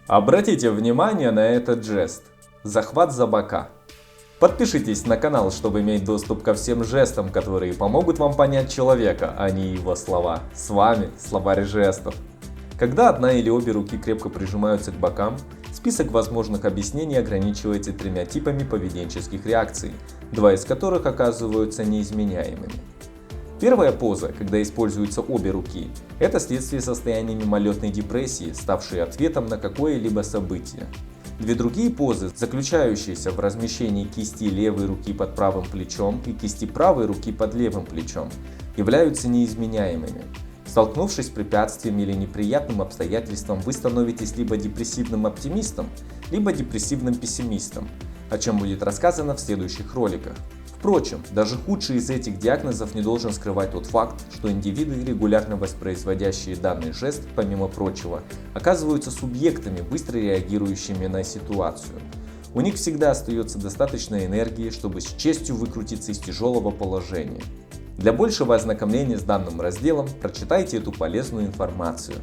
Обратите внимание на этот жест. Захват за бока. Подпишитесь на канал, чтобы иметь доступ ко всем жестам, которые помогут вам понять человека, а не его слова. С вами словарь жестов. Когда одна или обе руки крепко прижимаются к бокам, список возможных объяснений ограничивается тремя типами поведенческих реакций, два из которых оказываются неизменяемыми. Первая поза, когда используются обе руки, это следствие состояния мимолетной депрессии, ставшей ответом на какое-либо событие. Две другие позы, заключающиеся в размещении кисти левой руки под правым плечом и кисти правой руки под левым плечом, являются неизменяемыми. Столкнувшись с препятствием или неприятным обстоятельством, вы становитесь либо депрессивным оптимистом, либо депрессивным пессимистом, о чем будет рассказано в следующих роликах. Впрочем, даже худший из этих диагнозов не должен скрывать тот факт, что индивиды, регулярно воспроизводящие данный жест, помимо прочего, оказываются субъектами, быстро реагирующими на ситуацию. У них всегда остается достаточно энергии, чтобы с честью выкрутиться из тяжелого положения. Для большего ознакомления с данным разделом прочитайте эту полезную информацию.